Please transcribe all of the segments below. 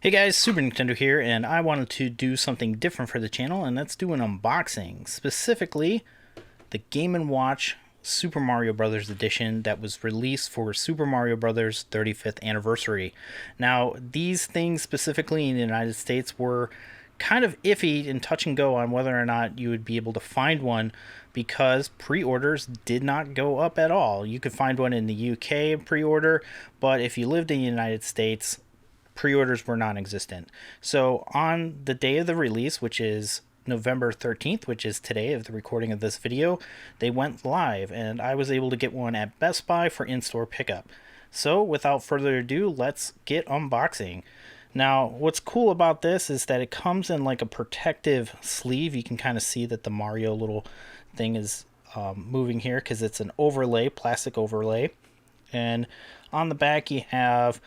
Hey guys, Super Nintendo here, and I wanted to do something different for the channel, and that's do an unboxing. Specifically, the Game & Watch Super Mario Bros. Edition that was released for Super Mario Bros. 35th anniversary. Now, these things specifically in the United States were kind of iffy and touch and go on whether or not you would be able to find one because pre-orders did not go up at all. You could find one in the UK pre-order, but if you lived in the United States, pre-orders were non-existent. So on the day of the release, which is November 13th, which is today of the recording of this video, they went live and I was able to get one at Best Buy for in-store pickup. So without further ado, let's get unboxing. Now, what's cool about this is that it comes in like a protective sleeve. You can kind of see that the Mario little thing is moving here because it's an overlay, plastic overlay. And on the back you have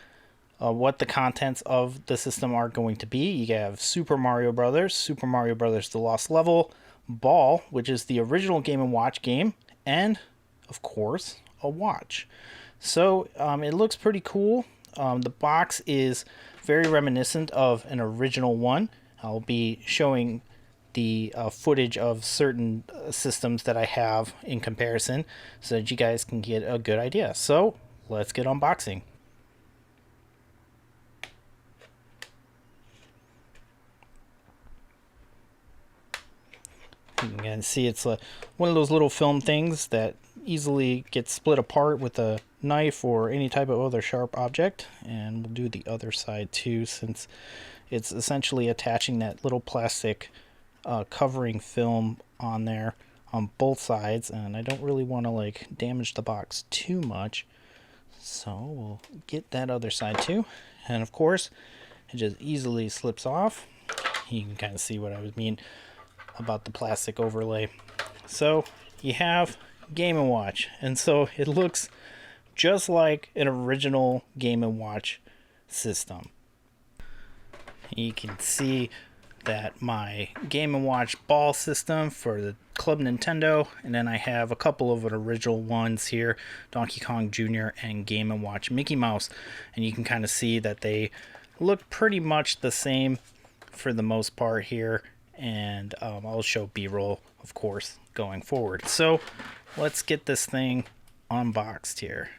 what the contents of the system are going to be. You have Super Mario Brothers, Super Mario Brothers: The Lost Level, Ball, which is the original Game & Watch game, and, of course, a watch. So it looks pretty cool. The box is very reminiscent of an original one. I'll be showing the footage of certain systems that I have in comparison so that you guys can get a good idea. So let's get unboxing. You can see it's one of those little film things that easily gets split apart with a knife or any type of other sharp object. And we'll do the other side too, since it's essentially attaching that little plastic covering film on there on both sides. And I don't really want to like damage the box too much, so we'll get that other side too. And of course, it just easily slips off. You can kind of see what I mean about the plastic overlay. So you have Game & Watch, and so it looks just like an original Game & Watch system. You can see that my Game & Watch ball system for the Club Nintendo, and then I have a couple of original ones here, Donkey Kong Jr. and Game & Watch Mickey Mouse, and you can kind of see that they look pretty much the same for the most part here. And I'll show B-roll, of course, going forward. So let's get this thing unboxed here.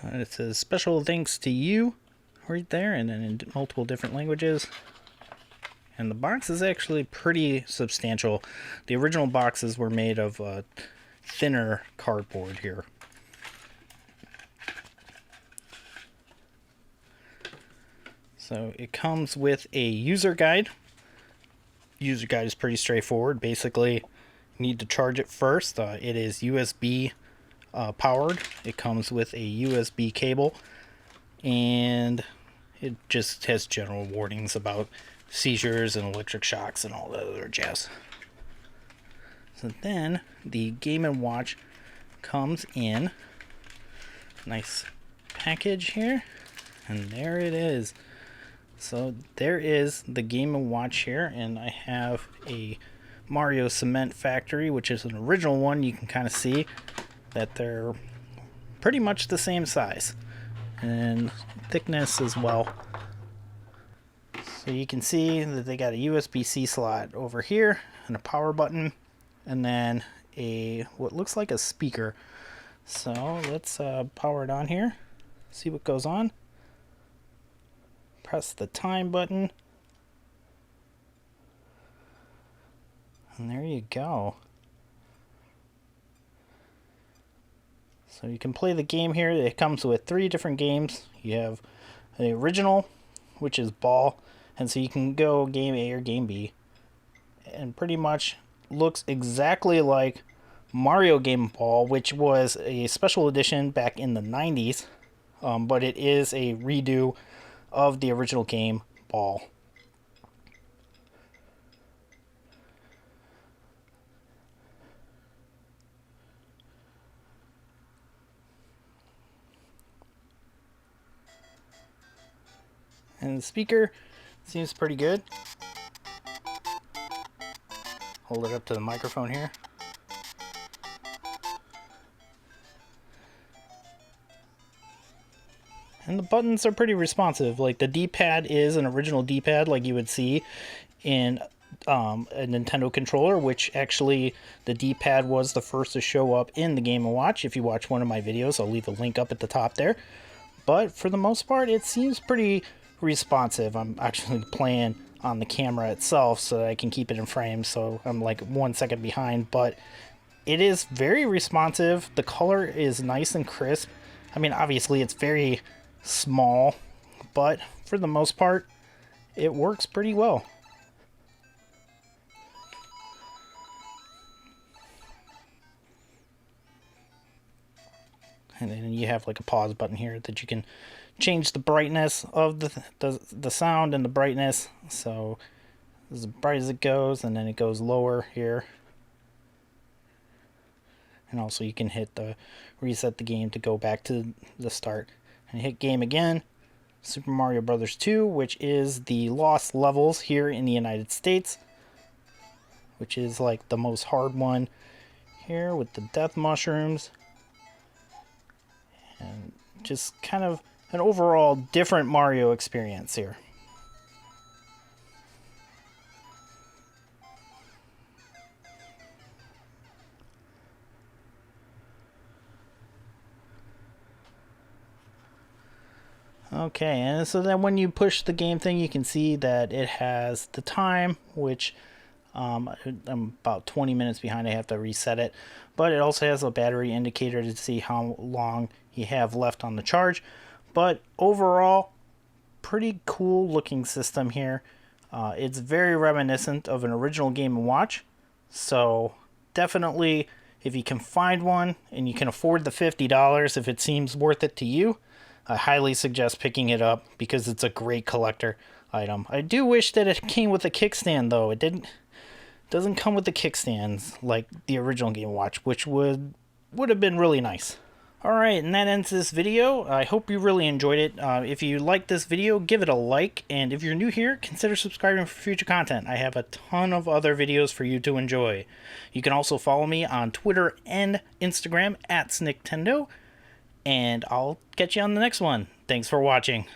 It says special thanks to you right there, and then in multiple different languages. And the box is actually pretty substantial. The original boxes were made of thinner cardboard here. So it comes with a user guide. User guide is pretty straightforward. Basically, you need to charge it first. It is USB powered. It comes with a USB cable, and it just has general warnings about seizures and electric shocks and all that other jazz. So then the Game & Watch comes in nice package here, and there it is. So there is the Game & Watch here, and I have a Mario Cement Factory, which is an original one. You can kind of see that they're pretty much the same size and thickness as well. So you can see that they got a USB-C slot over here and a power button, and then what looks like a speaker. So let's power it on here, see what goes on. Press the time button, and there you go. So you can play the game here. It comes with 3 different games. You have the original, which is Ball, and so you can go game A or game B, and pretty much looks exactly like Mario Game Ball, which was a special edition back in the 90s, but it is a redo of the original game Ball. And the speaker seems pretty good. hold it up to the microphone here. And the buttons are pretty responsive. Like the D-pad is an original D-pad like you would see in a Nintendo controller, which actually the D-pad was the first to show up in the Game & Watch. If you watch one of my videos, I'll leave a link up at the top there. But for the most part, it seems pretty responsive. I'm actually playing on the camera itself so that I can keep it in frame, so I'm like 1 second behind, but it is very responsive. The color is nice and crisp. I mean, obviously it's very small, but for the most part, it works pretty well. And then you have like a pause button here that you can change the brightness of the sound and the brightness. So as bright as it goes, and then it goes lower here. And also you can hit the reset the game to go back to the start. And hit game again. Super Mario Bros. 2, which is the Lost Levels here in the United States, which is like the most hard one here with the death mushrooms. And just kind of an overall different Mario experience here. Okay, and so then when you push the game thing, you can see that it has the time, which I'm about 20 minutes behind. I have to reset it. But it also has a battery indicator to see how long you have left on the charge. But overall, pretty cool looking system here. It's very reminiscent of an original Game & Watch. So definitely, if you can find one and you can afford the $50, if it seems worth it to you, I highly suggest picking it up because it's a great collector item. I do wish that it came with a kickstand though. It doesn't come with the kickstands like the original Game & Watch, which would have been really nice. Alright, and that ends this video. I hope you really enjoyed it. If you liked this video, give it a like, and if you're new here, consider subscribing for future content. I have a ton of other videos for you to enjoy. You can also follow me on Twitter and Instagram at SnickTendo, and I'll catch you on the next one. Thanks for watching.